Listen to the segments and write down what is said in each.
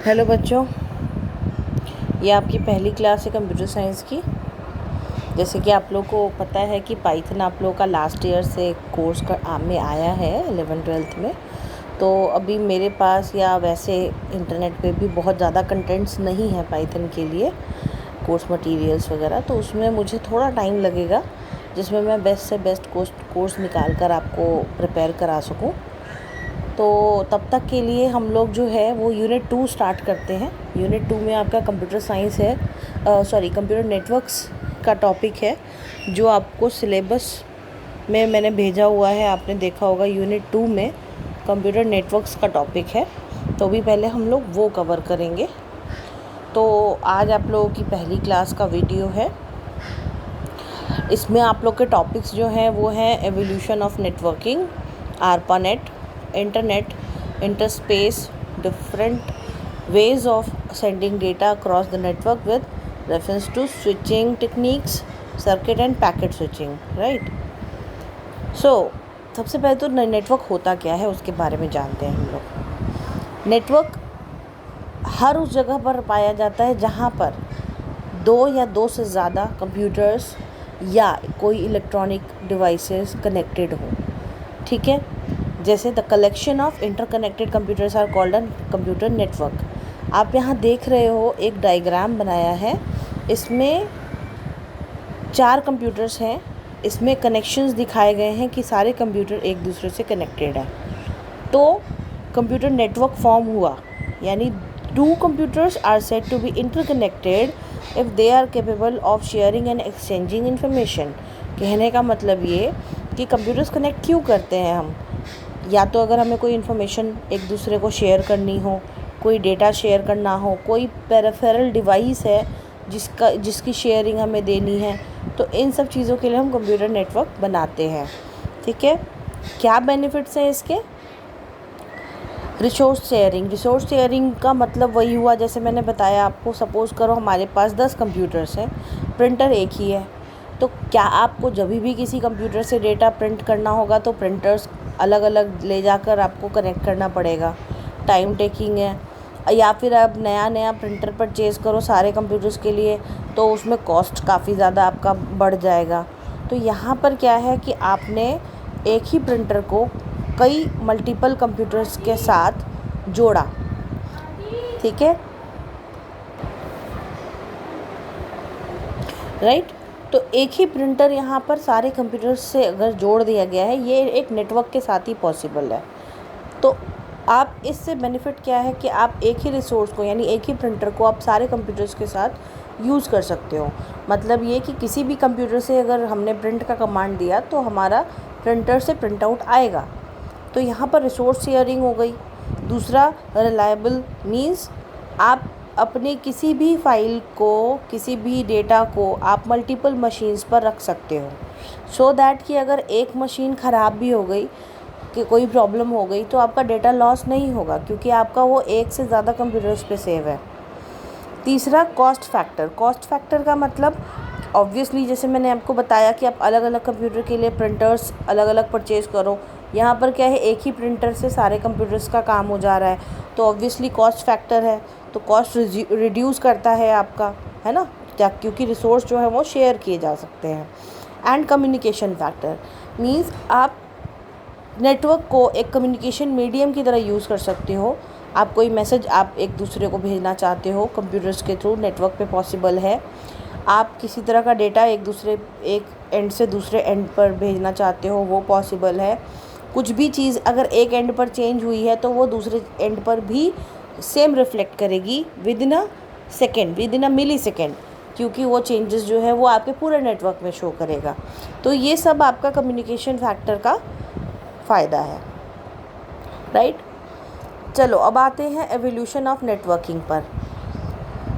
Hello बच्चों, ये आपकी पहली क्लास है कंप्यूटर साइंस की। जैसे कि आप लोगों को पता है कि पाइथन आप लोगों का लास्ट ईयर से कोर्स में आया है 11th-12th में। तो अभी मेरे पास या वैसे इंटरनेट पे भी बहुत ज़्यादा कंटेंट्स नहीं है पाइथन के लिए, कोर्स मटेरियल्स वगैरह। तो उसमें मुझे थोड़ा टाइम लगेगा जिसमें मैं बेस्ट से बेस्ट कोर्स निकाल कर आपको प्रिपेयर करा सकूँ। तो तब तक के लिए हम लोग जो है वो यूनिट 2 स्टार्ट करते हैं। यूनिट 2 में आपका कंप्यूटर साइंस है, कंप्यूटर नेटवर्क्स का टॉपिक है जो आपको सिलेबस में मैंने भेजा हुआ है। आपने देखा होगा यूनिट 2 में कंप्यूटर नेटवर्क्स का टॉपिक है। तो अभी पहले हम लोग वो कवर करेंगे। तो आज आप लोगों की पहली क्लास का वीडियो है। इसमें आप लोग के टॉपिक्स जो हैं वो हैं evolution of networking, ARPANET, internet, interspace, different ways of sending data across the network with reference to switching techniques, circuit and packet switching, right? So सबसे पहले तो नेटवर्क होता क्या है उसके बारे में जानते हैं हम लोग। नेटवर्क हर उस जगह पर पाया जाता है जहाँ पर दो या दो से ज़्यादा कंप्यूटर्स या कोई इलेक्ट्रॉनिक डिवाइसेस कनेक्टेड हो। ठीक है, जैसे the collection of interconnected computers are called an computer network. आप यहाँ देख रहे हो एक डायग्राम बनाया है। इसमें 4 कंप्यूटर्स हैं। इसमें कनेक्शंस दिखाए गए हैं कि सारे कंप्यूटर एक दूसरे से कनेक्टेड हैं। तो कंप्यूटर नेटवर्क फॉर्म हुआ, यानी 2 computers are said to be interconnected if they are capable of sharing and exchanging information. कहने का मतलब ये कि कंप्यूटर्स कनेक्ट क्यों करते हैं हम, या तो अगर हमें कोई इन्फॉर्मेशन एक दूसरे को शेयर करनी हो, कोई डेटा शेयर करना हो, कोई पेरिफेरल डिवाइस है जिसकी शेयरिंग हमें देनी है, तो इन सब चीज़ों के लिए हम कंप्यूटर नेटवर्क बनाते हैं। ठीक है, क्या बेनिफिट्स हैं इसके? रिसोर्स शेयरिंग का मतलब वही हुआ जैसे मैंने बताया आपको। सपोज़ करो हमारे पास 10 कंप्यूटर्स हैं, प्रिंटर एक ही है। तो क्या आपको जब भी किसी कंप्यूटर से डेटा प्रिंट करना होगा तो प्रिंटर्स अलग अलग ले जाकर आपको कनेक्ट करना पड़ेगा, टाइम टेकिंग है। या फिर आप नया प्रिंटर परचेज़ करो सारे कंप्यूटर्स के लिए तो उसमें कॉस्ट काफ़ी ज़्यादा आपका बढ़ जाएगा। तो यहाँ पर क्या है कि आपने एक ही प्रिंटर को कई मल्टीपल कंप्यूटर्स के साथ जोड़ा। ठीक है, राइट। तो एक ही प्रिंटर यहाँ पर सारे कंप्यूटर्स से अगर जोड़ दिया गया है, ये एक नेटवर्क के साथ ही पॉसिबल है। तो आप इससे बेनिफिट क्या है कि आप एक ही रिसोर्स को, यानी एक ही प्रिंटर को आप सारे कंप्यूटर्स के साथ यूज़ कर सकते हो। मतलब ये कि किसी भी कंप्यूटर से अगर हमने प्रिंट का कमांड दिया तो हमारा प्रिंटर से प्रिंट आउट आएगा। तो यहाँ पर रिसोर्स शेयरिंग हो गई। दूसरा, रिलायबल मीन्स आप अपने किसी भी फाइल को, किसी भी डेटा को आप मल्टीपल मशीन्स पर रख सकते हो, सो दैट कि अगर एक मशीन ख़राब भी हो गई, कि कोई प्रॉब्लम हो गई, तो आपका डेटा लॉस नहीं होगा क्योंकि आपका वो एक से ज़्यादा कंप्यूटर्स पे सेव है। तीसरा, कॉस्ट फैक्टर का मतलब ऑब्वियसली जैसे मैंने आपको बताया कि आप अलग अलग कंप्यूटर के लिए प्रिंटर्स अलग अलग परचेज़ करो। यहाँ पर क्या है, एक ही प्रिंटर से सारे कंप्यूटर्स का काम हो जा रहा है, तो ऑब्वियसली कॉस्ट फैक्टर है, तो कॉस्ट रिड्यूस करता है आपका, है ना, क्योंकि रिसोर्स जो है वो शेयर किए जा सकते हैं। एंड कम्युनिकेशन फैक्टर मीन्स आप नेटवर्क को एक कम्युनिकेशन मीडियम की तरह यूज़ कर सकते हो। आप कोई मैसेज आप एक दूसरे को भेजना चाहते हो कंप्यूटर्स के थ्रू, नेटवर्क पे पॉसिबल है। आप किसी तरह का डेटा एक एंड से दूसरे एंड पर भेजना चाहते हो, वो पॉसिबल है। कुछ भी चीज़ अगर एक एंड पर चेंज हुई है तो वो दूसरे एंड पर भी सेम रिफ्लेक्ट करेगी within a millisecond, क्योंकि वो चेंजेस जो है वो आपके पूरे नेटवर्क में शो करेगा। तो ये सब आपका कम्युनिकेशन फैक्टर का फ़ायदा है, राइट। चलो अब आते हैं एवोल्यूशन ऑफ नेटवर्किंग पर।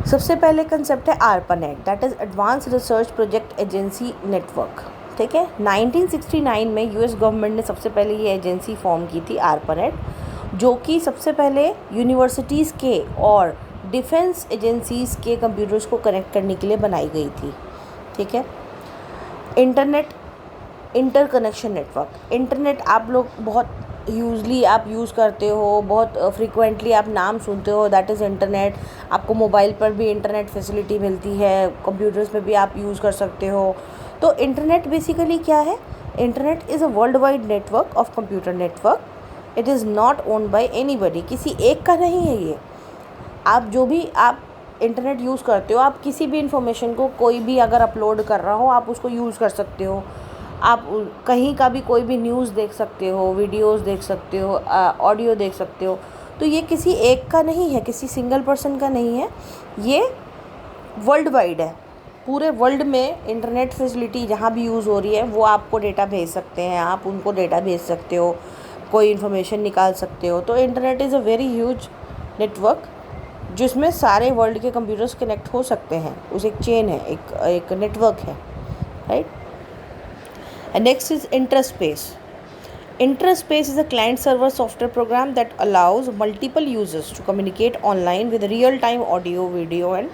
सबसे पहले कंसेप्ट है ARPANET, that is advance research project agency network. ठीक है, 1969 में यूएस गवर्नमेंट ने सबसे पहले ये एजेंसी फॉर्म की थी आरपानेट, जो कि सबसे पहले यूनिवर्सिटीज़ के और डिफेंस एजेंसीज़ के कंप्यूटर्स को कनेक्ट करने के लिए बनाई गई थी। ठीक है, इंटरनेट इंटरकनेक्शन नेटवर्क। इंटरनेट आप लोग बहुत यूजली आप यूज़ करते हो, बहुत फ्रीक्वेंटली आप नाम सुनते हो, दैट इज़ इंटरनेट। आपको मोबाइल पर भी इंटरनेट फैसिलिटी मिलती है, कंप्यूटर्स पे भी आप यूज़ कर सकते हो। तो इंटरनेट बेसिकली क्या है? Internet is a world wide network of computer network. It is not owned by anybody, किसी एक का नहीं है ये। आप जो भी आप इंटरनेट यूज़ करते हो, आप किसी भी इंफॉर्मेशन को कोई भी अगर अपलोड कर रहा हो, आप उसको यूज़ कर सकते हो। आप कहीं का भी कोई भी न्यूज़ देख सकते हो, वीडियोस देख सकते हो, ऑडियो देख सकते हो। तो ये किसी एक का नहीं है, किसी सिंगल पर्सन का नहीं है, ये वर्ल्ड वाइड है। पूरे वर्ल्ड में इंटरनेट फैसिलिटी जहाँ भी यूज़ हो रही है, वो आपको डेटा भेज सकते हैं, आप उनको डेटा भेज सकते हो, कोई इन्फॉर्मेशन निकाल सकते हो। तो internet is a very huge network जिसमें सारे वर्ल्ड के कंप्यूटर्स कनेक्ट हो सकते हैं। उस एक चेन है, एक नेटवर्क है, right. And next is Interspace. Interspace is a client-server software program that allows multiple users to communicate online with real-time audio, video and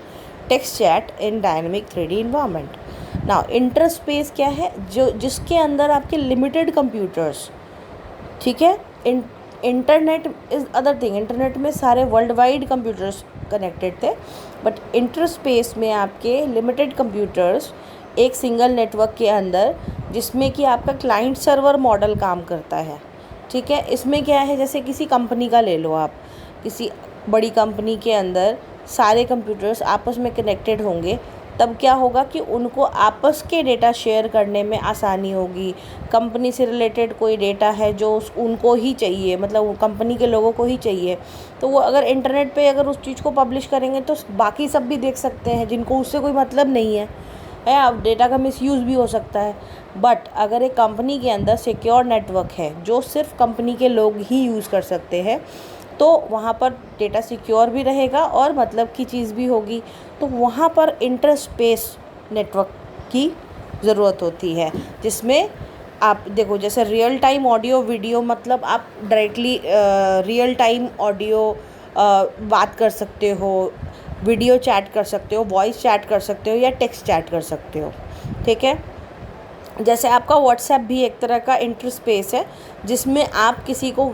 text chat in dynamic 3D environment. Now, Interspace क्या है? जिसके अंदर आपके limited computers, ठीक है, internet is other thing. Internet में सारे world wide computers connected थे, बट इंटरस्पेस में आपके लिमिटेड कंप्यूटर्स एक सिंगल नेटवर्क के अंदर, जिसमें कि आपका क्लाइंट सर्वर मॉडल काम करता है, ठीक है। इसमें क्या है, जैसे किसी कंपनी का ले लो आप, किसी बड़ी कंपनी के अंदर सारे कंप्यूटर्स आपस में कनेक्टेड होंगे, तब क्या होगा कि उनको आपस के डेटा शेयर करने में आसानी होगी। कंपनी से रिलेटेड कोई डेटा है जो उनको ही चाहिए, मतलब वो कंपनी के लोगों को ही चाहिए, तो वो अगर इंटरनेट पे अगर उस चीज़ को पब्लिश करेंगे तो बाकी सब भी देख सकते हैं जिनको उससे कोई मतलब नहीं है। अब डेटा का मिसयूज़ भी हो सकता है। बट अगर एक कंपनी के अंदर सिक्योर नेटवर्क है जो सिर्फ कंपनी के लोग ही यूज़ कर सकते हैं, तो वहाँ पर डेटा सिक्योर भी रहेगा और मतलब की चीज़ भी होगी। तो वहाँ पर इंटरस्पेस नेटवर्क की ज़रूरत होती है, जिसमें आप देखो, जैसे रियल टाइम ऑडियो वीडियो, मतलब आप डायरेक्टली रियल टाइम ऑडियो बात कर सकते हो, वीडियो चैट कर सकते हो, वॉइस चैट कर सकते हो या टेक्स्ट चैट कर सकते हो, ठीक है। जैसे आपका व्हाट्सएप भी एक तरह का इंटरस्पेस है, जिसमें आप किसी को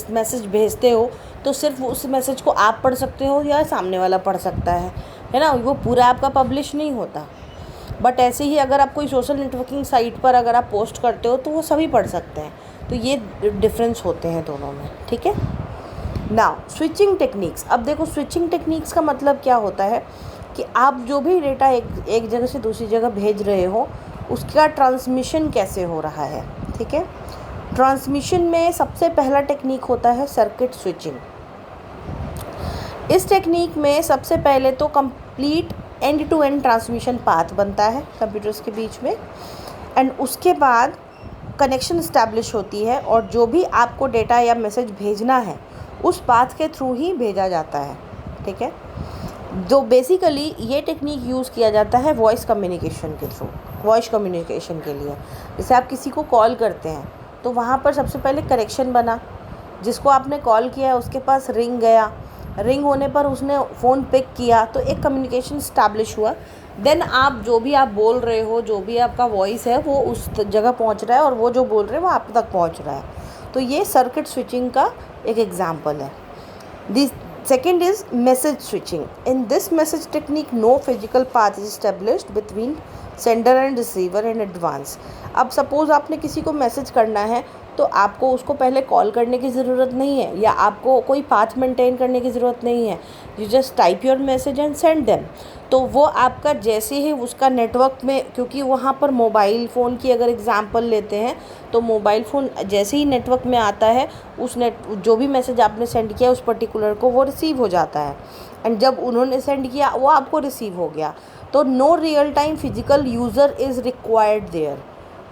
मैसेज भेजते हो तो सिर्फ उस मैसेज को आप पढ़ सकते हो या सामने वाला पढ़ सकता है ना, वो पूरा आपका पब्लिश नहीं होता। बट ऐसे ही अगर आप कोई सोशल नेटवर्किंग साइट पर अगर आप पोस्ट करते हो तो वो सभी पढ़ सकते हैं। तो ये डिफरेंस होते हैं दोनों में, ठीक है। Now switching techniques. अब देखो, स्विचिंग टेक्निक्स का मतलब क्या होता है कि आप जो भी डेटा एक जगह से दूसरी जगह भेज रहे हो, उसका ट्रांसमिशन कैसे हो रहा है, ठीक है। ट्रांसमिशन में सबसे पहला टेक्निक होता है सर्किट स्विचिंग। इस टेक्निक में सबसे पहले तो complete end to end transmission path बनता है कंप्यूटर्स के बीच में, एंड उसके बाद कनेक्शन इस्टेब्लिश होती है, और जो भी आपको डेटा या मैसेज भेजना है उस पाथ के थ्रू ही भेजा जाता है, ठीक है। जो बेसिकली ये टेक्निक यूज़ किया जाता है वॉइस कम्युनिकेशन के थ्रू, वॉइस कम्युनिकेशन के लिए। जैसे आप किसी को कॉल करते हैं तो वहाँ पर सबसे पहले कनेक्शन बना, जिसको आपने कॉल किया उसके पास रिंग गया, रिंग होने पर उसने फ़ोन पिक किया, तो एक कम्युनिकेशन इस्टेब्लिश हुआ। देन आप जो भी आप बोल रहे हो, जो भी आपका वॉइस है, वो उस जगह पहुँच रहा है, और वो जो बोल रहे हैं वो आप तक पहुँच रहा है। तो ये सर्किट स्विचिंग का एक एग्जाम्पल है। This second is message switching. In this message technique, no physical path is established between sender and receiver in advance. अब सपोज़ आपने किसी को मैसेज करना है, तो आपको उसको पहले कॉल करने की ज़रूरत नहीं है, या आपको कोई पाथ मेंटेन करने की ज़रूरत नहीं है। You just type your message and send them. तो वो आपका जैसे ही उसका नेटवर्क में, क्योंकि वहाँ पर मोबाइल फ़ोन की अगर एग्ज़ाम्पल लेते हैं, तो मोबाइल फ़ोन जैसे ही नेटवर्क में आता है, जो भी मैसेज आपने सेंड किया उस पर्टिकुलर को, वो रिसीव हो जाता है। एंड जब उन्होंने सेंड किया वो आपको रिसीव हो गया। तो no real time physical user is required there.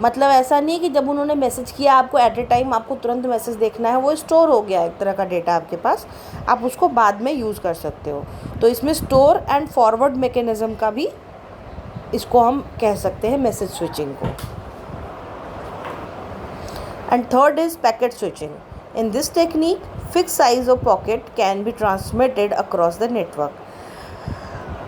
मतलब ऐसा नहीं है कि जब उन्होंने मैसेज किया आपको एट ए टाइम आपको तुरंत मैसेज देखना है, वो स्टोर हो गया एक तरह का डेटा आपके पास, आप उसको बाद में यूज़ कर सकते हो। तो इसमें स्टोर एंड फॉरवर्ड मैकेनिज़्म का भी इसको हम कह सकते हैं, मैसेज स्विचिंग को। And third is packet switching. In this technique, fixed size of packet can be transmitted across the network.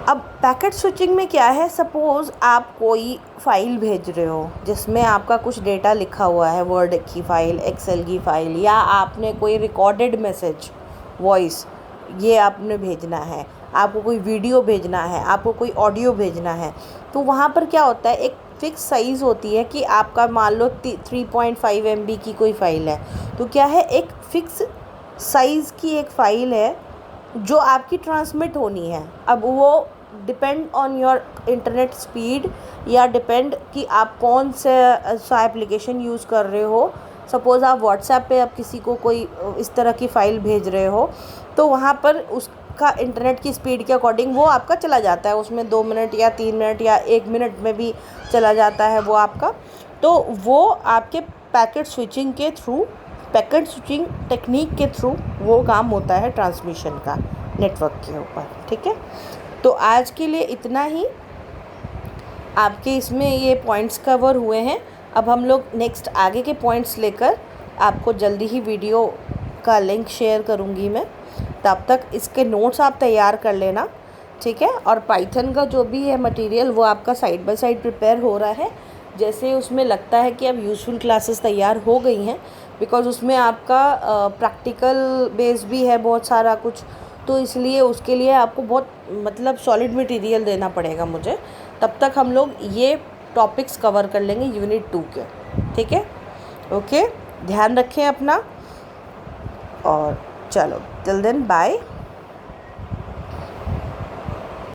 अब पैकेट स्विचिंग में क्या है, सपोज़ आप कोई फ़ाइल भेज रहे हो जिसमें आपका कुछ डेटा लिखा हुआ है, वर्ड की फ़ाइल, एक्सेल की फ़ाइल, या आपने कोई रिकॉर्डेड मैसेज वॉइस ये आपने भेजना है, आपको कोई वीडियो भेजना है, आपको कोई ऑडियो भेजना है, तो वहाँ पर क्या होता है, एक फ़िक्स साइज़ होती है कि आपका मान लो 3.5 MB की कोई फ़ाइल है, तो क्या है, एक फ़िक्स साइज़ की एक फ़ाइल है जो आपकी ट्रांसमिट होनी है। अब वो depend on your internet speed, या डिपेंड कि आप कौन सा एप्लीकेशन यूज़ कर रहे हो। सपोज़ आप व्हाट्सएप पे आप किसी को कोई इस तरह की फ़ाइल भेज रहे हो, तो वहाँ पर उसका इंटरनेट की स्पीड के अकॉर्डिंग वो आपका चला जाता है, उसमें 2 मिनट या 3 मिनट या 1 मिनट में भी चला जाता है वो आपका। तो वो आपके पैकेट स्विचिंग के थ्रू, पैकेट स्विचिंग टेक्निक के थ्रू वो काम होता है ट्रांसमिशन का नेटवर्क के ऊपर। ठीक है, तो आज के लिए इतना ही, आपके इसमें ये पॉइंट्स कवर हुए हैं। अब हम लोग नेक्स्ट आगे के पॉइंट्स लेकर आपको जल्दी ही वीडियो का लिंक शेयर करूँगी मैं, तब तक इसके नोट्स आप तैयार कर लेना। ठीक है, और पाइथन का जो भी है मटेरियल वो आपका साइड बाय साइड प्रिपेयर हो रहा है। जैसे उसमें लगता है कि अब यूज़फुल क्लासेस तैयार हो गई हैं, बिकॉज़ उसमें आपका प्रैक्टिकल बेस भी है बहुत सारा कुछ, तो इसलिए उसके लिए आपको बहुत मतलब सॉलिड मटेरियल देना पड़ेगा मुझे। तब तक हम लोग ये टॉपिक्स कवर कर लेंगे यूनिट 2 के। ठीक है, ओके, ध्यान रखें अपना, और चलो टिल देन बाय।